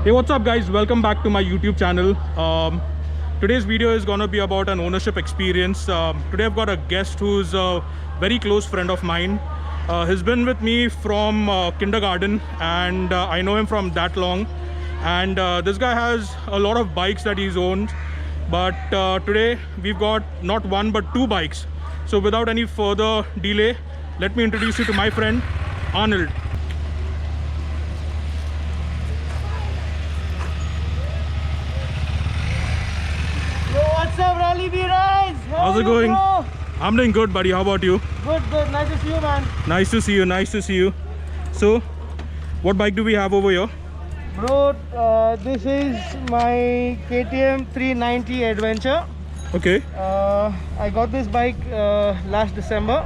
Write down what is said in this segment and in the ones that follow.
Hey, what's up guys, welcome back to my YouTube channel. Today's video is gonna be about an ownership experience. Today I've got a guest who's a very close friend of mine. He's been with me from kindergarten, and I know him from that long. And this guy has a lot of bikes that he's owned, but today we've got not one but two bikes. So without any further delay, let me introduce you to my friend Arnold. What's up, Rally B Rise? How's it going? Bro? I'm doing good, buddy. How about you? Good. Nice to see you, man. Nice to see you. So, what bike do we have over here? Bro, this is my KTM 390 Adventure. Okay. I got this bike last December,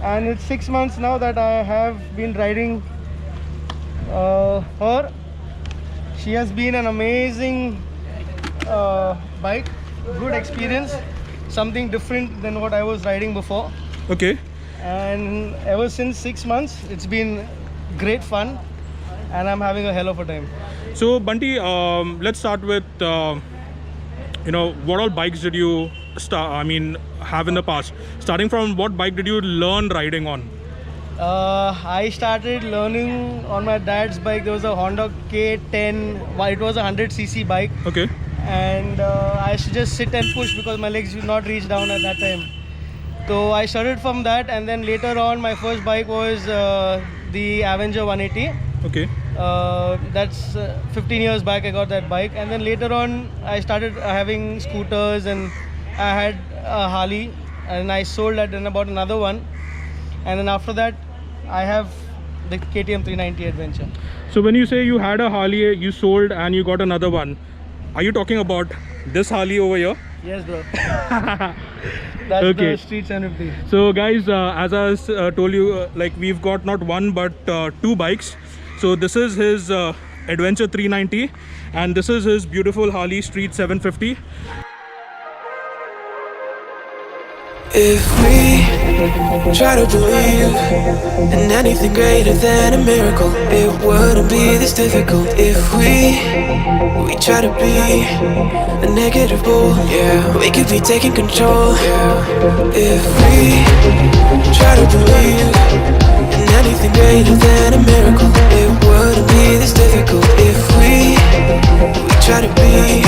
and it's 6 months now that I have been riding her. She has been an amazing bike. Good experience, something different than what I was riding before. Okay. And ever since 6 months, it's been great fun, and I'm having a hell of a time. So, Bunty, let's start with what all bikes did you have in the past? Starting from what bike did you learn riding on? I started learning on my dad's bike. There was a Honda K10. It was a 100cc bike. Okay. And I used to just sit and push because my legs did not reach down at that time. So I started from that, and then later on my first bike was the Avenger 180. Okay. That's 15 years back I got that bike, and then later on I started having scooters, and I had a Harley, and I sold that and bought another one, and then after that I have the KTM 390 Adventure. So when you say you had a Harley, you sold and you got another one, are you talking about this Harley over here? Yes, bro. That's Okay. the Street 750. So guys, as I told you, we've got not one but two bikes. So this is his Adventure 390, and this is his beautiful Harley Street 750. If we try to believe in anything greater than a miracle, it wouldn't be this difficult. If we try to be a negative bull, yeah, we could be taking control, yeah. If we try to believe in anything greater than a miracle, it wouldn't be this difficult. If we try to be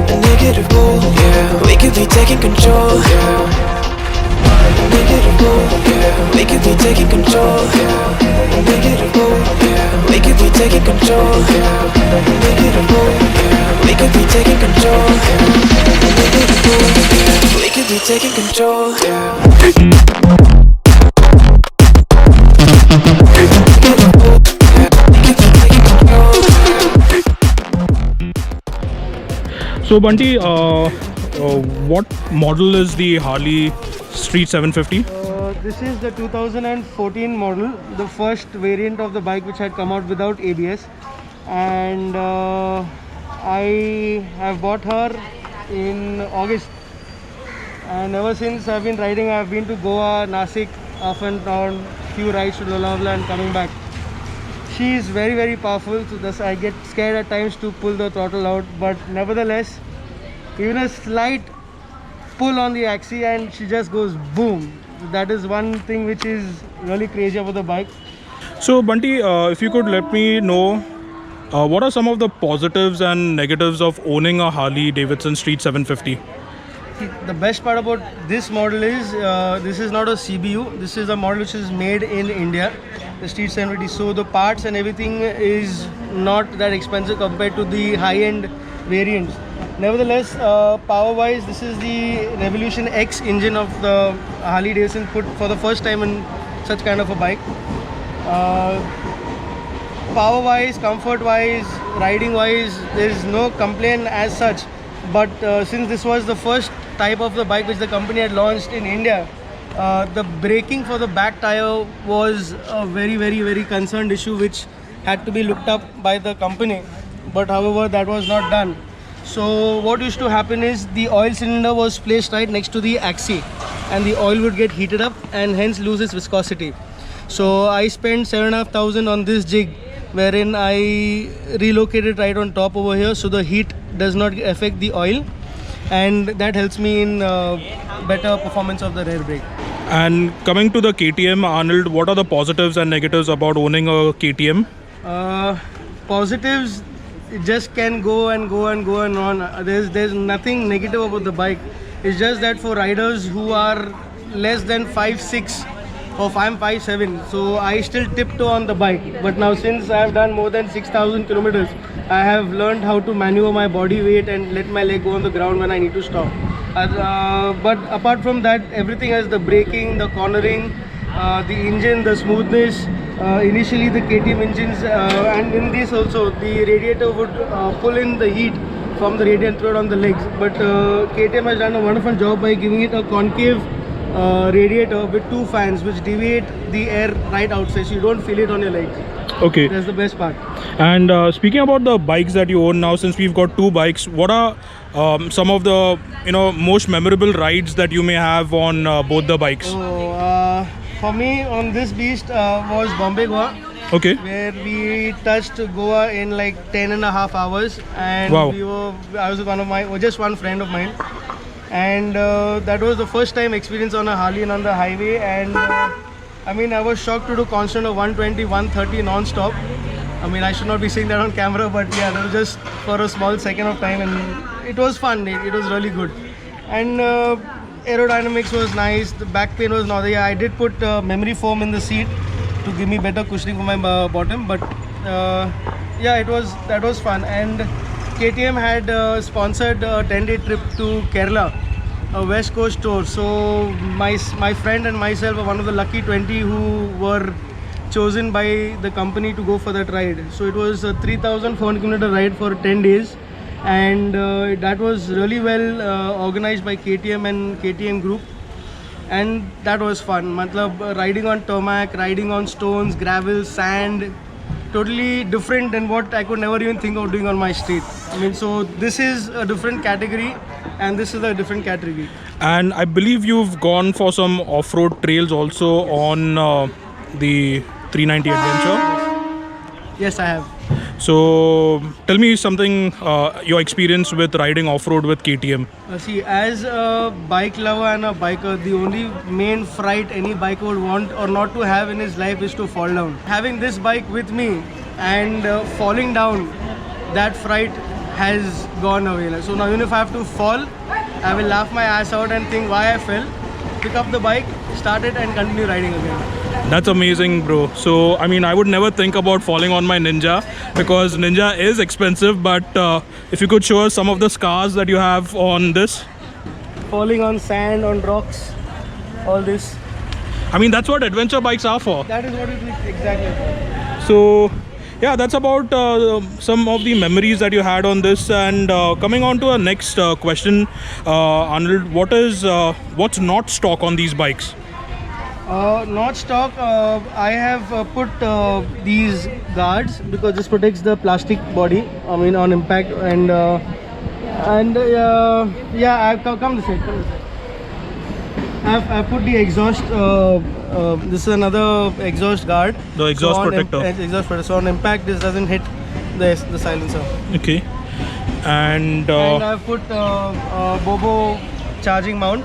a negative bull, yeah, we could be taking control, yeah. Negative bull, yeah, we could be taking control, yeah. Negative bull, yeah, we could be taking control, yeah. Negative bull, yeah, we could be taking control, yeah. Negative bull, yeah, we could be taking control, yeah. So Bunty, what model is the Harley Street 750? This is the 2014 model, the first variant of the bike which had come out without ABS, and I have bought her in August, and ever since I've been riding. I've been to Goa, Nasik, off and down, few rides to Lonavala and coming back. She is very, very powerful, so thus I get scared at times to pull the throttle out, but nevertheless, even a slight pull on the axle and she just goes boom. That is one thing which is really crazy about the bike. So Bunty, if you could let me know, what are some of the positives and negatives of owning a Harley Davidson Street 750? The best part about this model is this is not a CBU. This is a model which is made in India, the Street 750. So the parts and everything is not that expensive compared to the high-end variants. Nevertheless, power-wise, this is the Revolution X engine of the Harley Davidson put for the first time in such kind of a bike. Power-wise, comfort-wise, riding-wise, there is no complaint as such. But since this was the first type of the bike which the company had launched in India, the braking for the back tire was a very, very, very concerned issue which had to be looked up by the company. But however, that was not done. So what used to happen is the oil cylinder was placed right next to the axle, and the oil would get heated up and hence lose its viscosity. So I spent 7,500 on this jig wherein I relocated right on top over here, so the heat does not affect the oil, and that helps me in better performance of the rear brake. And coming to the KTM, Arnold, what are the positives and negatives about owning a KTM? Positives, it just can go and go and go and on. There's nothing negative about the bike. It's just that for riders who are less than 5'6", or I'm 5'7", so I still tiptoe on the bike. But now since I have done more than 6,000 kilometers, I have learned how to maneuver my body weight and let my leg go on the ground when I need to stop. But apart from that, everything has the braking, the cornering, the engine, the smoothness. Initially the KTM engines, and in this also, the radiator would pull in the heat from the radiator and throw it on the legs. But KTM has done a wonderful job by giving it a concave radiator with two fans which deviate the air right outside, so you don't feel it on your legs. Okay. That's the best part. And speaking about the bikes that you own now, since we've got two bikes, what are some of the most memorable rides that you may have on both the bikes? So for me on this beast was Bombay Goa, Okay. where we touched Goa in like 10.5 hours, and Wow. I was with just one friend of mine, and that was the first time experience on a Harley and on the highway. And I mean, I was shocked to do constant of 120, 130 non-stop. I mean, I should not be saying that on camera, but yeah, that was just for a small second of time, and it was fun. It was really good, and aerodynamics was nice. The back pain was not there. I did put memory foam in the seat to give me better cushioning for my bottom, but yeah, that was fun. And KTM had sponsored a 10-day trip to Kerala, a West Coast tour. So my friend and myself were one of the lucky 20 who were chosen by the company to go for that ride. So it was a 3,400 kilometer ride for 10 days, and that was really well organized by KTM and KTM Group, and that was fun. Matlab, riding on tarmac, riding on stones, gravel, sand, totally different than what I could never even think of doing on my street. I mean, so this is a different category, and this is a different category. And I believe you've gone for some off-road trails also on the 390 Adventure. Yes, I have. So tell me something, your experience with riding off-road with KTM. See, as a bike lover and a biker, the only main fright any biker would want or not to have in his life is to fall down. Having this bike with me and falling down, that fright has gone away. So now even if I have to fall, I will laugh my ass out and think why I fell, pick up the bike, start it and continue riding again. That's amazing, bro. So, I mean, I would never think about falling on my Ninja because Ninja is expensive, but if you could show us some of the scars that you have on this. Falling on sand, on rocks, all this. I mean, that's what adventure bikes are for. That is what it is exactly. So, yeah, that's about some of the memories that you had on this. And coming on to our next question, Arnold, what's not stock on these bikes? Not stock. I have put these guards because this protects the plastic body. I mean, on impact, and yeah, I've come this way. I've put the exhaust. This is another exhaust guard. The exhaust protector. Exhaust protector. So on impact, this doesn't hit the silencer. Okay. And I've put Bobo charging mount.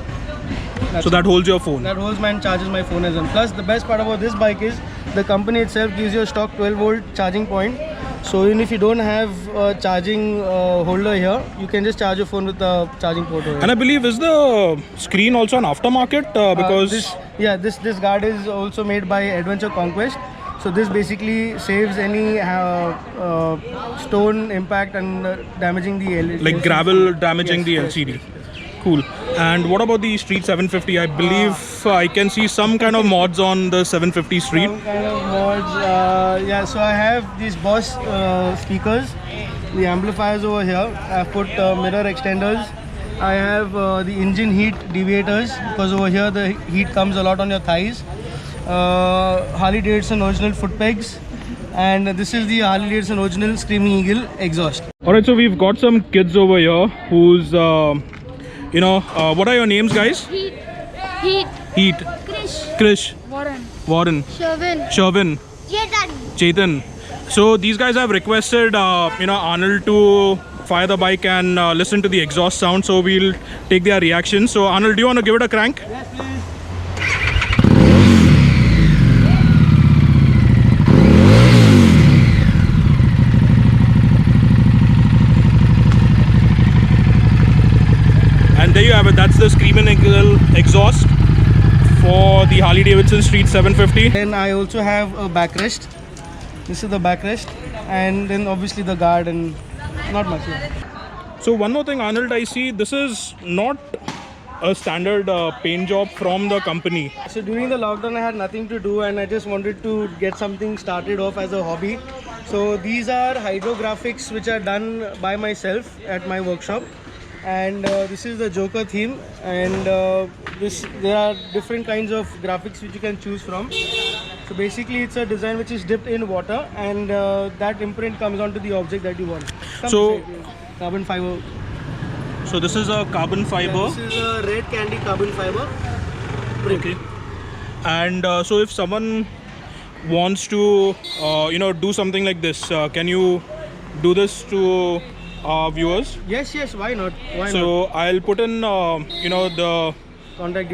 So that holds your phone. That holds and charges my phone as well. Plus, the best part about this bike is the company itself gives you a stock 12-volt charging point. So even if you don't have a charging holder here, you can just charge your phone with the charging port over here. And I believe is the screen also an aftermarket because this guard is also made by Adventure Conquest. So this basically saves any stone impact and damaging the LED. like gravel damaging the LCD. Yes. Cool. And what about the Street 750? I believe I can see some kind of mods on the 750 Street. Some kind of mods. Yeah, so I have these Boss speakers, the amplifiers over here. I've put mirror extenders. I have the engine heat deviators because over here the heat comes a lot on your thighs. Harley Davidson original foot pegs. And this is the Harley Davidson original Screaming Eagle exhaust. Alright, so we've got some kids over here who's, what are your names, guys? Heat. Krish. Warren. Shervin. Shervin. Chetan. Chetan. So these guys have requested, Arnold to fire the bike and listen to the exhaust sound. So we'll take their reaction. So Arnold, do you want to give it a crank? Yes, please. And there you have it. That's the Screaming Eagle exhaust for the Harley Davidson Street 750. Then I also have a backrest. This is the backrest, and then obviously the guard, and not much. Yeah. So one more thing, Arnold, I see this is not a standard paint job from the company. So during the lockdown, I had nothing to do, and I just wanted to get something started off as a hobby. So these are hydrographics which are done by myself at my workshop, and this is the Joker theme, and there are different kinds of graphics which you can choose from. So basically, it's a design which is dipped in water, and that imprint comes onto the object that you want. So Carbon fiber. So this is a carbon fiber. Yeah, this is a red candy carbon fiber. Okay. And so if someone wants to, do something like this, can you do this to our viewers? Yes, why not? Why So not? I'll put in, the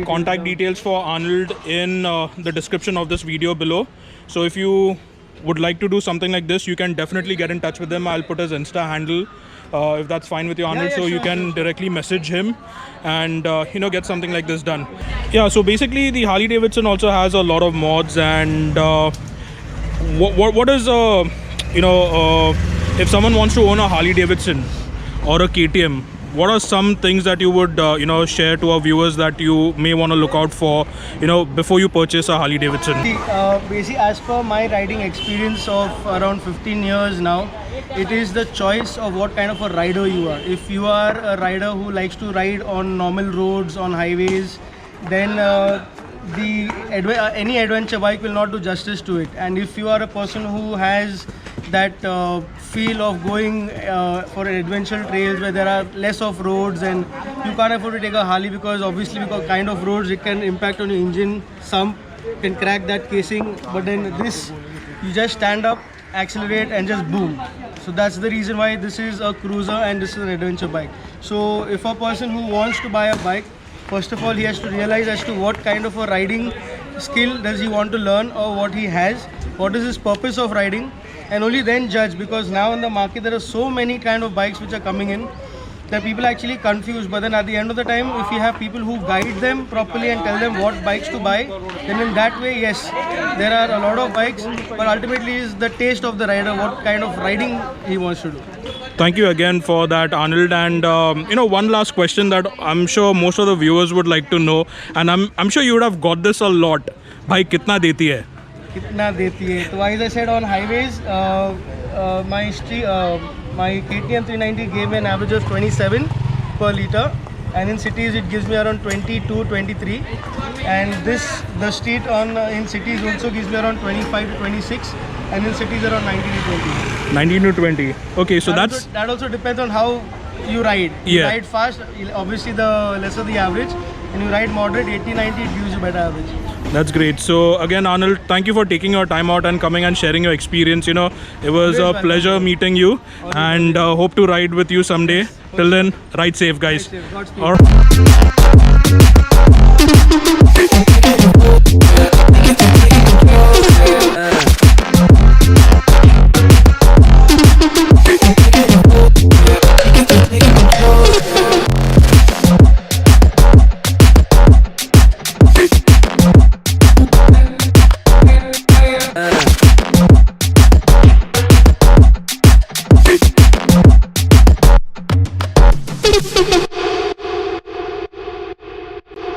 contact details for Arnold in the description of this video below. So if you would like to do something like this, you can definitely get in touch with him. I'll put his Insta handle if that's fine with you, Arnold. Yeah, so you sure, can sure. directly message him and get something like this done. Yeah, so basically the Harley Davidson also has a lot of mods, and what is if someone wants to own a Harley Davidson or a KTM, what are some things that you would share to our viewers that you may want to look out for before you purchase a Harley Davidson? Basically, as per my riding experience of around 15 years now, it is the choice of what kind of a rider you are. If you are a rider who likes to ride on normal roads, on highways, then any adventure bike will not do justice to it. And if you are a person who has that feel of going for adventure trails where there are less of roads, and you can't afford to take a Harley because kind of roads, it can impact on your engine, some can crack that casing, but then this, you just stand up, accelerate, and just boom. So that's the reason why this is a cruiser and this is an adventure bike. So if a person who wants to buy a bike, first of all, he has to realize as to what kind of a riding skill does he want to learn, or what he has, what is his purpose of riding, and only then judge. Because now in the market there are so many kind of bikes which are coming in that people are actually confused. But then at the end of the time, if you have people who guide them properly and tell them what bikes to buy, then in that way, yes, there are a lot of bikes, but ultimately is the taste of the rider, what kind of riding he wants to do. Thank you again for that, Arnold. And one last question that I'm sure most of the viewers would like to know, and I'm sure you would have got this a lot. Bhai, kitna deti hai? Kitna deti hai? So as I said, on highways, my KTM 390 gave me an average of 27 per litre, and in cities it gives me around 22, 23, and the street in cities also gives me around 25 to 26, and in cities around 19 to 20. 19 to 20. Okay, so that also depends on how you ride. You Yeah. ride fast, obviously the lesser the average, and you ride moderate, 80, 90, it gives you better average. That's great. So again, Arnold, thank you for taking your time out and coming and sharing your experience. It was a pleasure meeting you, and hope to ride with you someday. Till then, ride safe, guys. Ride safe. Godspeed. All right.